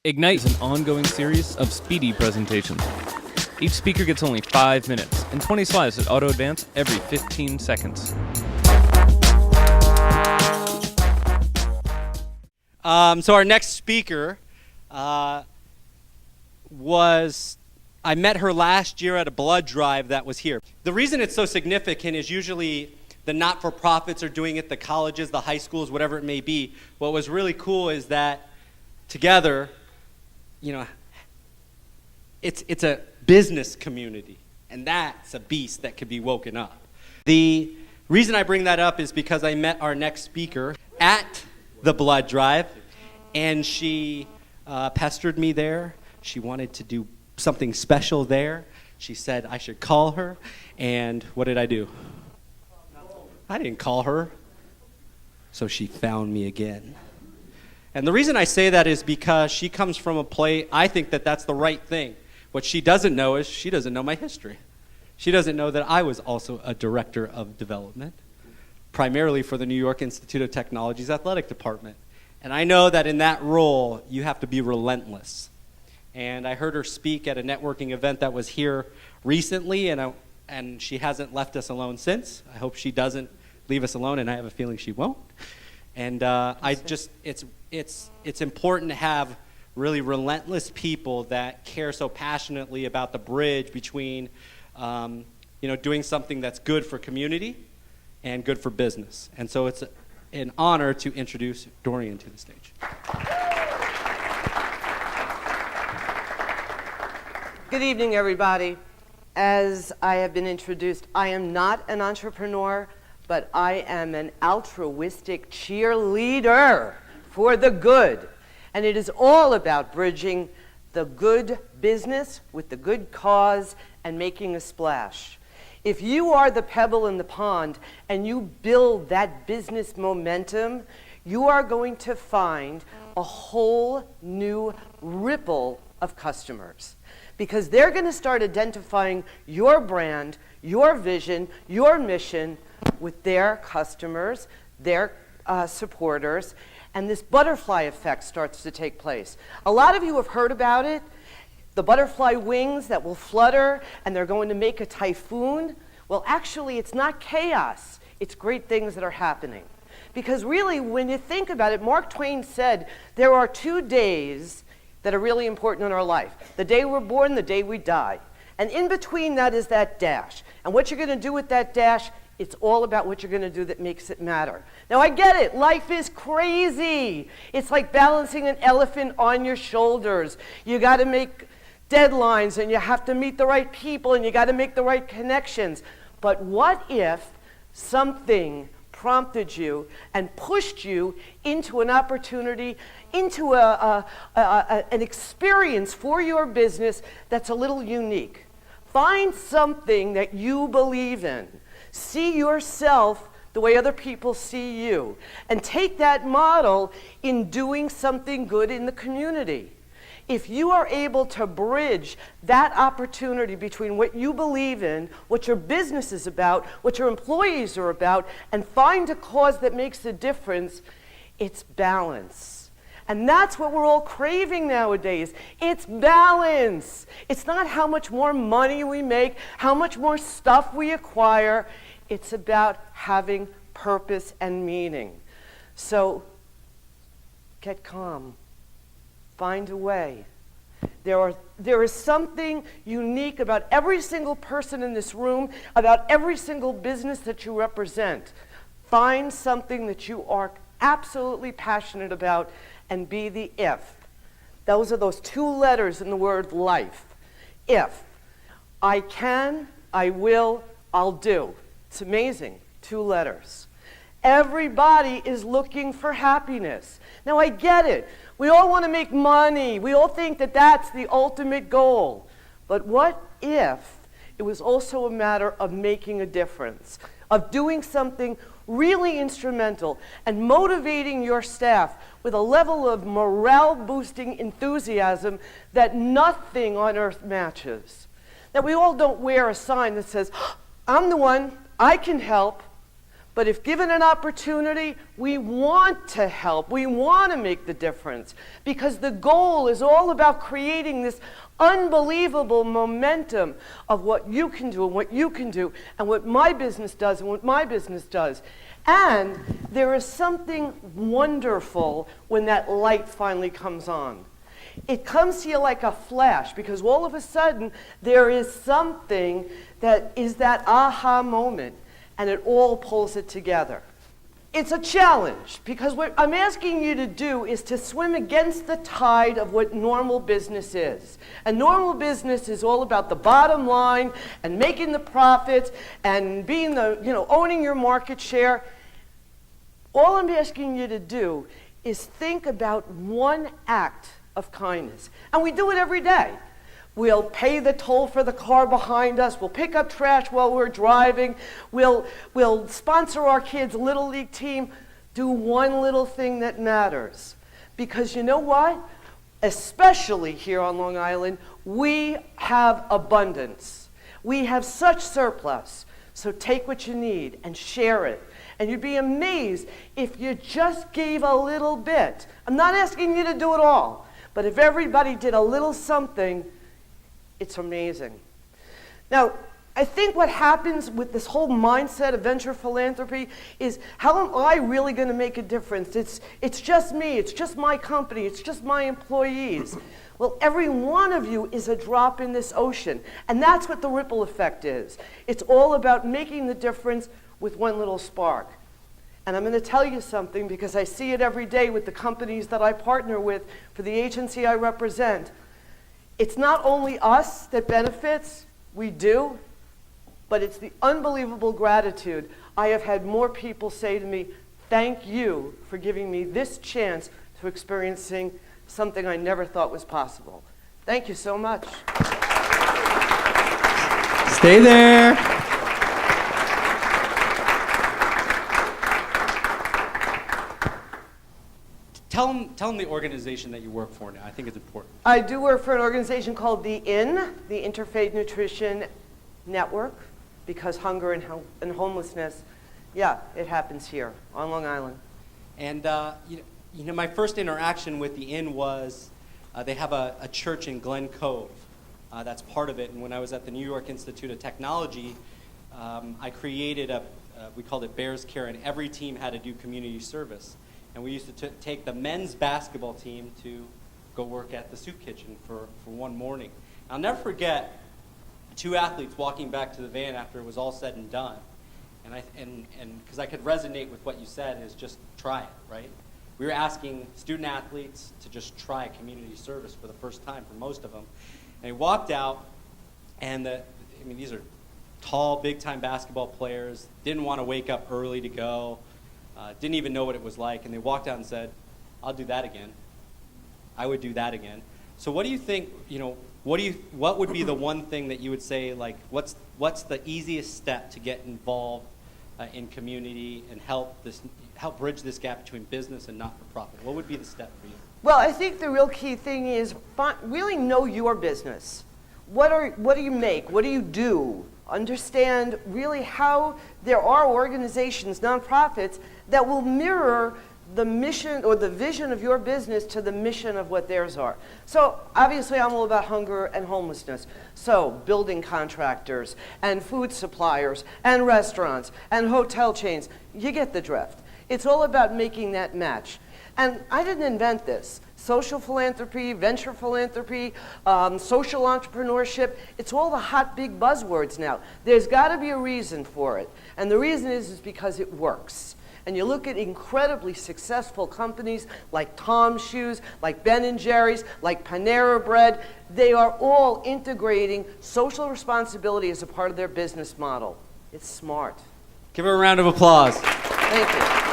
Ignite is an ongoing series of speedy presentations. Each speaker gets only 5 minutes and 20 slides that auto-advance every 15 seconds. So our next speaker I met her last year at a blood drive that was here. The reason it's so significant is usually the not-for-profits are doing it, the colleges, the high schools, whatever it may be. What was really cool is that together, it's a business community, and that's a beast that could be woken up. The reason I bring that up is because I met our next speaker at the blood drive, and she pestered me there. She wanted to do something special there. She said I should call her, and what did I do? I didn't call her, so she found me again. And the reason I say that is because she comes from a place, I think that that's the right thing. What she doesn't know is she doesn't know my history. She doesn't know that I was also a director of development, primarily for the New York Institute of Technology's athletic department. And I know that in that role, you have to be relentless. And I heard her speak at a networking event that was here recently, and she hasn't left us alone since. I hope she doesn't leave us alone, and I have a feeling she won't. And it's important to have really relentless people that care so passionately about the bridge between doing something that's good for community and good for business. And so it's an honor to introduce Dorian to the stage. Good evening, everybody. As I have been introduced, I am not an entrepreneur, but I am an altruistic cheerleader for the good. And it is all about bridging the good business with the good cause and making a splash. If you are the pebble in the pond and you build that business momentum, you are going to find a whole new ripple of customers, because they're going to start identifying your brand, your vision, your mission with their customers, their supporters, and this butterfly effect starts to take place. A lot of you have heard about it, the butterfly wings that will flutter and they're going to make a typhoon. Well, actually, it's not chaos. It's great things that are happening. Because really, when you think about it, Mark Twain said there are 2 days that are really important in our life. The day we're born, the day we die. And in between that is that dash. And what you're going to do with that dash, it's all about what you're going to do that makes it matter. Now, I get it. Life is crazy. It's like balancing an elephant on your shoulders. You got to make deadlines, and you have to meet the right people, and you got to make the right connections. But what if something prompted you and pushed you into an opportunity, into an experience for your business that's a little unique? Find something that you believe in. See yourself the way other people see you, and take that model in doing something good in the community. If you are able to bridge that opportunity between what you believe in, what your business is about, what your employees are about, and find a cause that makes a difference, it's balance. And that's what we're all craving nowadays. It's balance. It's not how much more money we make, how much more stuff we acquire. It's about having purpose and meaning. So get calm. Find a way. There is something unique about every single person in this room, about every single business that you represent. Find something that you are absolutely passionate about and be the if. Those are those 2 letters in the word life. If. I can, I will, I'll do. It's amazing. 2 letters. Everybody is looking for happiness. Now, I get it. We all want to make money. We all think that that's the ultimate goal. But what if it was also a matter of making a difference, of doing something really instrumental and motivating your staff with a level of morale-boosting enthusiasm that nothing on earth matches? Now, we all don't wear a sign that says, I'm the one, I can help. But if given an opportunity, we want to help. We want to make the difference, because the goal is all about creating this unbelievable momentum of what you can do and what you can do and what my business does and what my business does. And there is something wonderful when that light finally comes on. It comes to you like a flash, because all of a sudden there is something that is that aha moment, and it all pulls it together. It's a challenge, because what I'm asking you to do is to swim against the tide of what normal business is. And normal business is all about the bottom line and making the profits and being owning your market share. All I'm asking you to do is think about one act of kindness. And we do it every day. We'll pay the toll for the car behind us. We'll pick up trash while we're driving. We'll sponsor our kids' Little League team. Do one little thing that matters. Because you know what? Especially here on Long Island, we have abundance. We have such surplus. So take what you need and share it. And you'd be amazed if you just gave a little bit. I'm not asking you to do it all. But if everybody did a little something, it's amazing. Now, I think what happens with this whole mindset of venture philanthropy is, how am I really going to make a difference? It's just me, it's just my company, it's just my employees. Well, every one of you is a drop in this ocean, and that's what the ripple effect is. It's all about making the difference with one little spark. And I'm going to tell you something, because I see it every day with the companies that I partner with for the agency I represent. It's not only us that benefits, we do, but it's the unbelievable gratitude. I have had more people say to me, thank you for giving me this chance to experiencing something I never thought was possible. Thank you so much. Stay there. Tell them the organization that you work for now. I think it's important. I do work for an organization called the IN, the Interfaith Nutrition Network, because hunger and homelessness, it happens here on Long Island. And my first interaction with the Inn was they have a church in Glen Cove. That's part of it. And when I was at the New York Institute of Technology, I created we called it Bears Care, and every team had to do community service. And we used to take the men's basketball team to go work at the soup kitchen for one morning. I'll never forget 2 athletes walking back to the van after it was all said and done. And because I could resonate with what you said, is just try it, right? We were asking student athletes to just try community service for the first time for most of them. And they walked out, and these are tall, big-time basketball players, didn't want to wake up early to go, didn't even know what it was like, and they walked out and said, I'll do that again. I would do that again. So what do you think, what would be the one thing that you would say, like, what's the easiest step to get involved in community and help bridge this gap between business and not-for-profit? What would be the step for you? Well, I think the real key thing is really know your business. What do you make? What do you do? Understand really how there are organizations, nonprofits, that will mirror the mission or the vision of your business to the mission of what theirs are. So obviously I'm all about hunger and homelessness. So building contractors and food suppliers and restaurants and hotel chains, you get the drift. It's all about making that match. And I didn't invent this. Social philanthropy, venture philanthropy, social entrepreneurship, it's all the hot big buzzwords now. There's got to be a reason for it. And the reason is because it works. And you look at incredibly successful companies like Tom's Shoes, like Ben & Jerry's, like Panera Bread. They are all integrating social responsibility as a part of their business model. It's smart. Give her a round of applause. Thank you.